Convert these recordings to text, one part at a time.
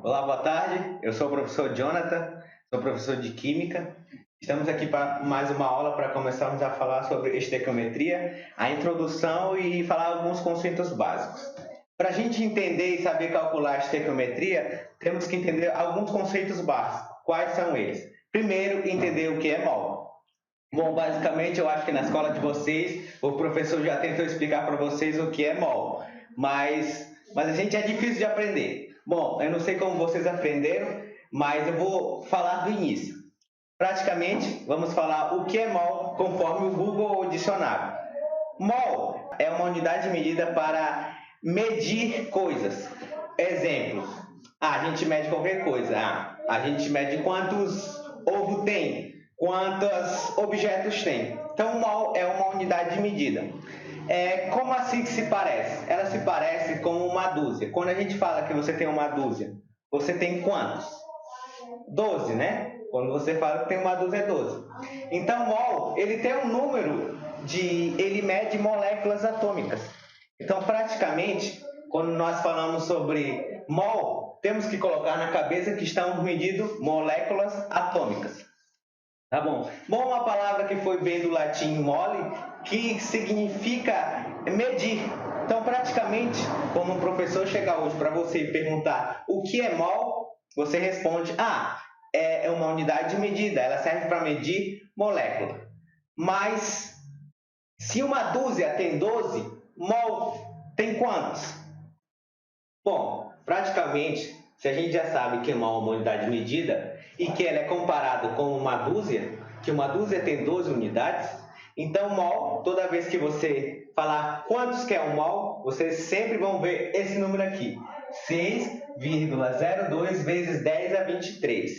Olá, boa tarde. Eu sou o professor Jonathan, sou professor de Química. Estamos aqui para mais uma aula para começarmos a falar sobre estequiometria, a introdução e falar alguns conceitos básicos. Para a gente entender e saber calcular a estequiometria, temos que entender alguns conceitos básicos. Quais são eles? Primeiro, entender o que é mol. Bom, basicamente, eu acho que na escola de vocês, o professor já tentou explicar para vocês o que é mol, mas a gente é difícil de aprender. Bom, eu não sei como vocês aprenderam, mas eu vou falar do início. Praticamente, vamos falar o que é mol conforme o Google ou o dicionário. Mol é uma unidade de medida para medir coisas. Exemplo, a gente mede qualquer coisa. A gente mede quantos ovos tem, quantos objetos tem. Então, mol é uma unidade de medida. Como assim que se parece? Ela se parece com uma dúzia. Quando a gente fala que você tem uma dúzia, você tem quantos? 12, né? Quando você fala que tem uma dúzia, é 12. Então, mol, ele tem um número ele mede moléculas atômicas. Então, praticamente, quando nós falamos sobre mol, temos que colocar na cabeça que estamos medindo moléculas atômicas. Tá bom? Mol é uma palavra que foi bem do latim mole, que significa medir. Então, praticamente, quando um professor chegar hoje para você e perguntar o que é mol, você responde, é uma unidade de medida, ela serve para medir molécula. Mas, se uma dúzia tem 12, mol tem quantos? Bom, praticamente, se a gente já sabe que mol é uma unidade de medida e que ela é comparada com uma dúzia, que uma dúzia tem 12 unidades, então mol, toda vez que você falar quantos que é um mol, vocês sempre vão ver esse número aqui, 6,02 vezes 10 a 23.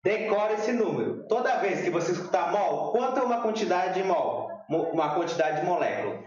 Decore esse número. Toda vez que você escutar mol, quanto é uma quantidade de mol? Uma quantidade de molécula.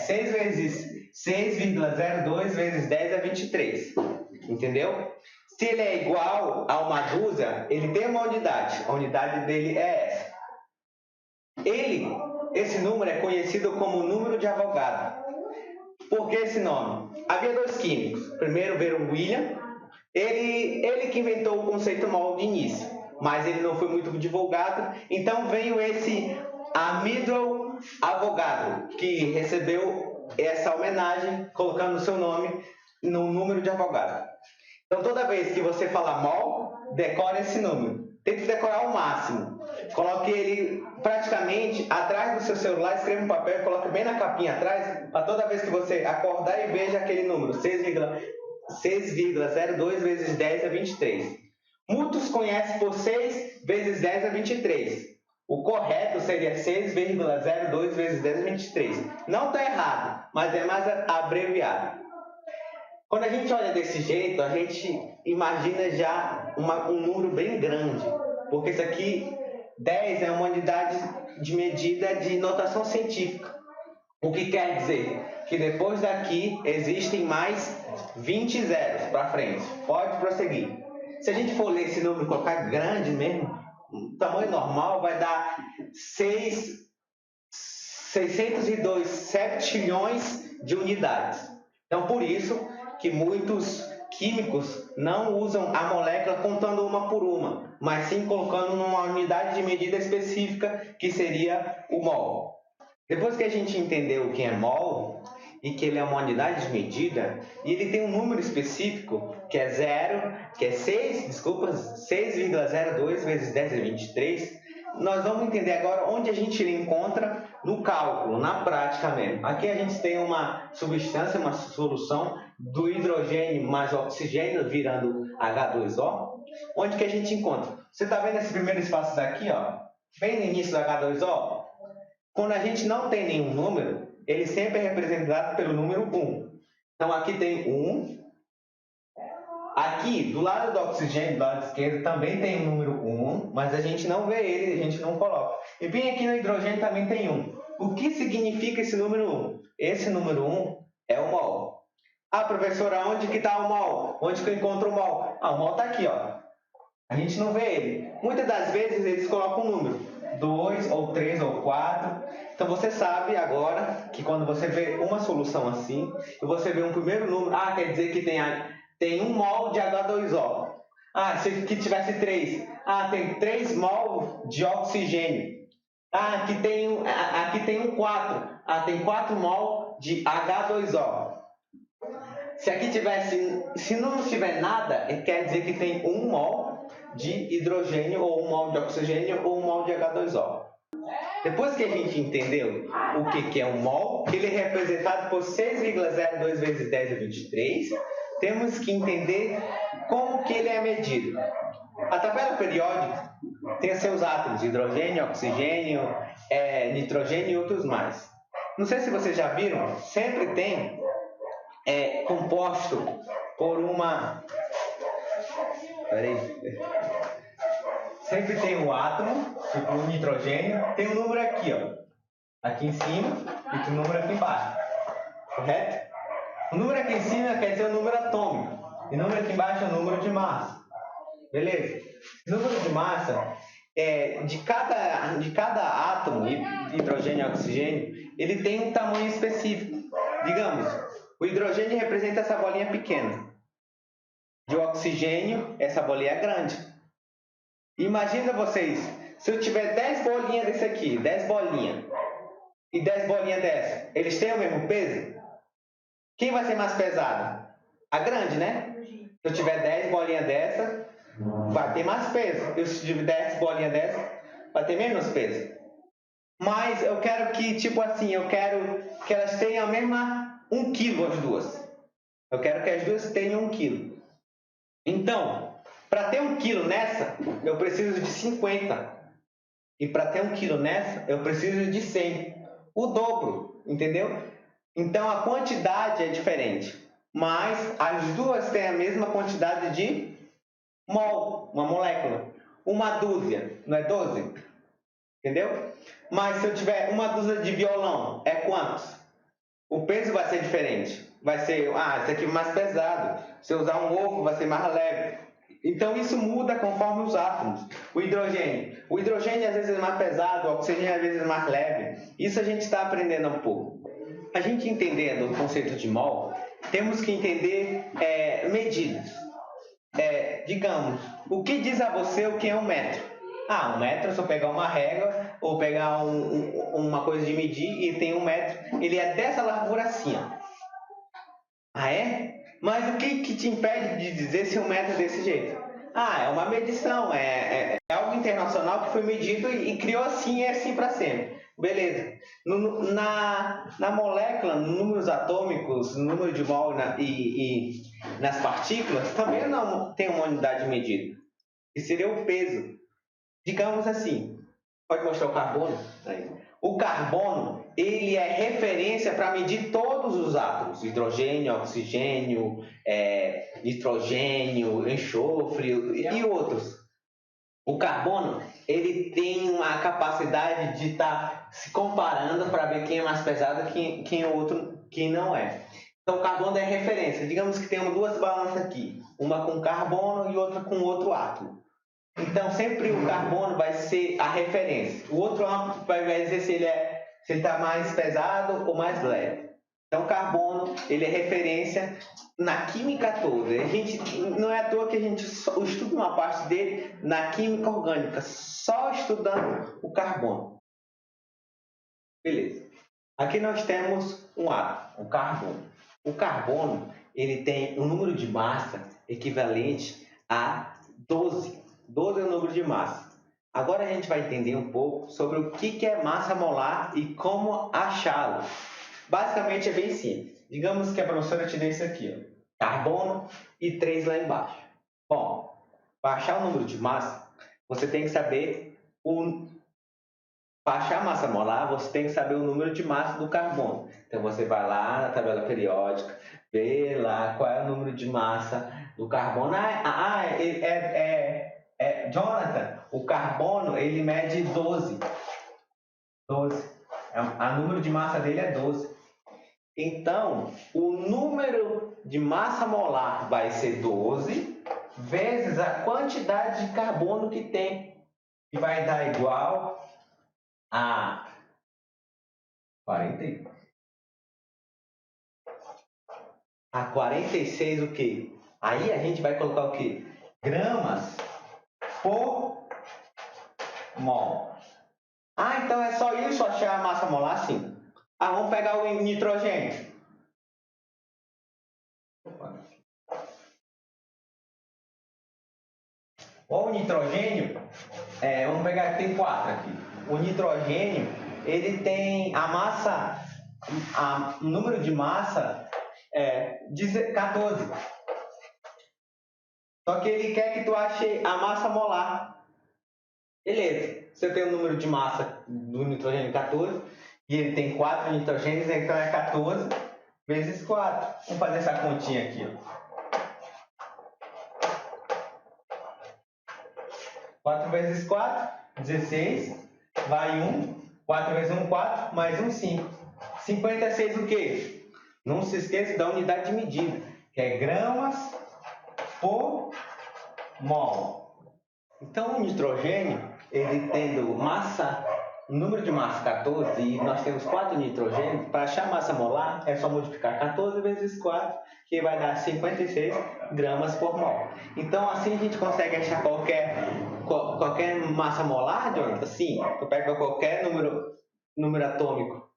6 vezes 6,02 vezes 10 a 23. Entendeu? Se ele é igual a uma dúzia, ele tem uma unidade. A unidade dele é essa. Esse número é conhecido como número de Avogadro. Por que esse nome? Havia dois químicos. Primeiro veio o William. Ele que inventou o conceito mol de início, mas ele não foi muito divulgado. Então veio esse Amílcar Avogadro, que recebeu essa homenagem colocando o seu nome no número de Avogadro. Então toda vez que você falar mol, decore esse número. Tente decorar ao máximo. Coloque ele praticamente atrás do seu celular, escreva um papel e coloque bem na capinha atrás, para toda vez que você acordar e veja aquele número, 6,02 vezes 10 a 23. Muitos conhecem por 6 vezes 10 a 23. O correto seria 6,02 vezes 10 a 23. Não está errado, mas é mais abreviado. Quando a gente olha desse jeito, a gente imagina já um número bem grande, porque isso aqui, 10 é uma unidade de medida de notação científica. O que quer dizer que depois daqui existem mais 20 zeros para frente. Pode prosseguir. Se a gente for ler esse número e colocar grande mesmo, o tamanho normal vai dar 602 septilhões de unidades. Então, por isso que muitos químicos não usam a molécula contando uma por uma, mas sim colocando numa unidade de medida específica, que seria o mol. Depois que a gente entendeu o que é mol e que ele é uma unidade de medida, e ele tem um número específico, que é 6,02 vezes 10 a 23, nós vamos entender agora onde a gente encontra no cálculo, na prática mesmo. Aqui a gente tem uma substância, uma solução do hidrogênio mais oxigênio virando H2O. Onde que a gente encontra? Você está vendo esse primeiro espaço daqui, ó, bem no início do H2O? Quando a gente não tem nenhum número, ele sempre é representado pelo número 1. Então, aqui tem 1. Aqui, do lado do oxigênio, do lado esquerdo, também tem o número 1, mas a gente não vê ele, a gente não coloca. E bem aqui no hidrogênio também tem 1. O que significa esse número 1? Esse número 1 é o mol. Professora, onde que está o mol? Onde que eu encontro o mol? O mol está aqui, ó. A gente não vê ele. Muitas das vezes eles colocam um número, 2 ou 3 ou 4. Então você sabe agora que quando você vê uma solução assim, e você vê um primeiro número, quer dizer que tem 1 mol de H2O. Ah, se aqui tivesse 3. Ah, tem 3 mol de oxigênio. Ah, aqui tem um 4. Ah, tem 4 mol de H2O. Se não tiver nada, quer dizer que tem 1 mol de hidrogênio, ou 1 mol de oxigênio, ou 1 mol de H2O. Depois que a gente entendeu o que é um mol, ele é representado por 6,02 vezes 10 a 23, temos que entender como que ele é medido. A tabela periódica tem seus átomos, hidrogênio, oxigênio, nitrogênio e outros mais. Não sei se vocês já viram, sempre tem composto por uma... Sempre tem um átomo, tipo um nitrogênio, tem um número aqui, ó. Aqui em cima e tem um número aqui embaixo. Correto? O número aqui em cima quer dizer o número atômico. E o número aqui embaixo é o número de massa. Beleza? O número de massa, de cada átomo, hidrogênio e oxigênio, ele tem um tamanho específico. Digamos, o hidrogênio representa essa bolinha pequena. E o oxigênio, essa bolinha é grande. Imagina vocês, se eu tiver 10 bolinhas desse aqui, 10 bolinhas, e 10 bolinhas dessa, eles têm o mesmo peso? Quem vai ser mais pesado? A grande, né? Se eu tiver 10 bolinhas dessa, vai ter mais peso. Se eu tiver 10 bolinhas dessa, vai ter menos peso. Mas eu quero que, tipo assim, eu quero que elas tenham a mesma 1 kg as duas. Eu quero que as duas tenham 1 kg. Então, para ter 1 kg nessa, eu preciso de 50. E para ter 1 kg nessa, eu preciso de 100. O dobro, entendeu? Então a quantidade é diferente, mas as duas têm a mesma quantidade de mol, uma molécula. Uma dúzia, não é 12? Entendeu? Mas se eu tiver uma dúzia de violão, é quantos? O peso vai ser diferente. Vai ser, esse aqui é mais pesado. Se eu usar um ovo, vai ser mais leve. Então isso muda conforme os átomos. O hidrogênio às vezes é mais pesado, o oxigênio às vezes é mais leve. Isso a gente está aprendendo um pouco. A gente entendendo o conceito de mol, temos que entender medidas. Digamos, o que diz a você o que é um metro? Um metro, se eu pegar uma régua ou pegar uma coisa de medir e tem 1 metro, ele é dessa largura assim. Mas o que te impede de dizer se 1 metro é desse jeito? É uma medição, é algo internacional que foi medido e criou assim e é assim para sempre. Beleza. Na molécula, no números atômicos, no número de mol e nas partículas, também não tem uma unidade medida, que seria o peso. Digamos assim, pode mostrar o carbono? Aí. O carbono, ele é referência para medir todos os átomos, hidrogênio, oxigênio, nitrogênio, enxofre e outros. O carbono, ele tem uma capacidade de estar se comparando para ver quem é mais pesado e quem é outro, quem não é. Então, o carbono é referência. Digamos que temos 2 balanças aqui, uma com carbono e outra com outro átomo. Então, sempre o carbono vai ser a referência. O outro átomo vai dizer se ele está mais pesado ou mais leve. Então, o carbono, ele é referência na química toda. Não é à toa que a gente estuda uma parte dele na química orgânica, só estudando o carbono. Beleza. Aqui nós temos um átomo, o carbono. O carbono, ele tem um número de massa equivalente a 12. 12 é o número de massa. Agora a gente vai entender um pouco sobre o que é massa molar e como achá-lo. Basicamente é bem simples. Digamos que a professora te dê isso aqui, carbono e 3 lá embaixo. Bom, para achar o número de massa, você tem que saber para achar a massa molar, você tem que saber o número de massa do carbono. Então você vai lá na tabela periódica, vê lá qual é o número de massa do carbono. Jonathan, o carbono ele mede 12. 12. O número de massa dele é 12. Então, o número de massa molar vai ser 12 vezes a quantidade de carbono que tem, que vai dar igual a 46 o quê? Aí a gente vai colocar o quê? Grama por mol. Ah, então é só isso achar a massa molar? Sim. Ah, vamos pegar o nitrogênio. O nitrogênio, vamos pegar que tem 4 aqui. O nitrogênio, ele tem a massa, o número de massa é 14. Só que ele quer que tu ache a massa molar. Beleza, você tem o número de massa do nitrogênio 14, e ele tem 4 nitrogênios, então é 14 vezes 4. Vamos fazer essa continha aqui, ó. 4 vezes 4, 16, vai 1, 4 vezes 1, 4, mais 1, 5. 56 o quê? Não se esqueça da unidade de medida, que é gramas por mol. Então, o nitrogênio, ele tendo massa, número de massa 14, e nós temos 4 nitrogênios, para achar a massa molar, é só multiplicar 14 vezes 4, que vai dar 56 gramas por mol. Então, assim a gente consegue achar qualquer massa molar, Jonathan? Sim, tu pega qualquer número atômico.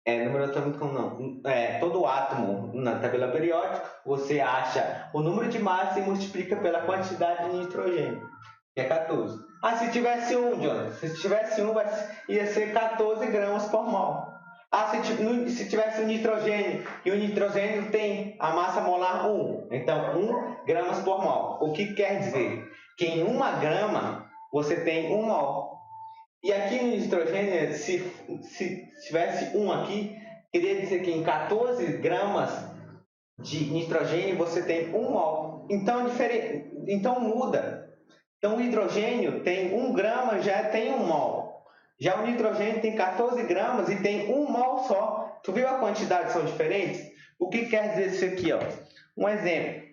Número atômico não. Todo átomo na tabela periódica, você acha o número de massa e multiplica pela quantidade de nitrogênio, que é 14. Ah, se tivesse um, Jonathan, se tivesse um, ia ser 14 gramas por mol. Ah, se tivesse um nitrogênio, e o nitrogênio tem a massa molar 1, então 1 gramas por mol. O que quer dizer? Que em 1 grama você tem 1 mol. E aqui no nitrogênio, se tivesse 1 aqui, queria dizer que em 14 gramas de nitrogênio você tem 1 mol. Então muda. Então o hidrogênio tem 1 grama, já tem 1 mol. Já o nitrogênio tem 14 gramas e tem 1 mol só. Tu viu a quantidade são diferentes? O que quer dizer isso aqui? Ó? Um exemplo.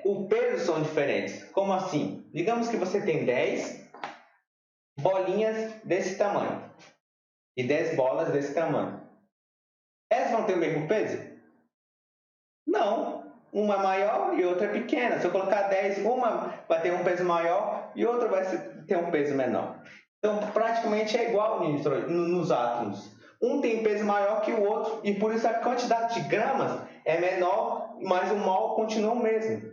O peso são diferentes. Como assim? Digamos que você tem 10 bolinhas desse tamanho e 10 bolas desse tamanho. Elas vão ter o mesmo peso? Não. Uma é maior e outra é pequena. Se eu colocar 10, uma vai ter um peso maior e outra vai ter um peso menor. Então, praticamente é igual nos átomos. Um tem peso maior que o outro e por isso a quantidade de gramas é menor, mas o mol continua o mesmo.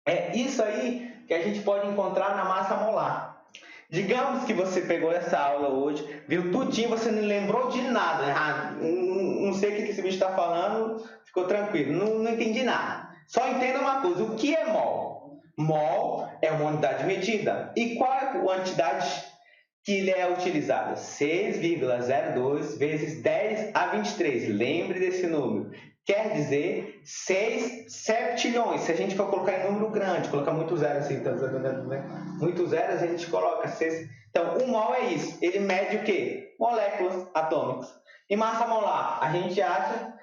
É isso aí que a gente pode encontrar na massa molar. Digamos que você pegou essa aula hoje, viu tudinho, você não lembrou de nada. Não sei o que esse bicho está falando, ficou tranquilo, não entendi nada. Só entenda uma coisa, o que é mol? Mol é uma unidade medida. E qual é a quantidade que ele é utilizado? 6,02 vezes 10 a 23. Lembre desse número. Quer dizer 6 septilhões. Se a gente for colocar em número grande, colocar muito zero assim, muitos zeros, a gente coloca 6. Então, o mol é isso. Ele mede o quê? Moléculas atômicas. E massa molar, a gente acha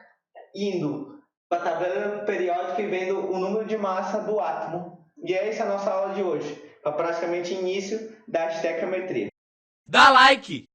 indo para a tabela periódica e vendo o número de massa do átomo. E essa é a nossa aula de hoje. É praticamente início da estequiometria. Dá like!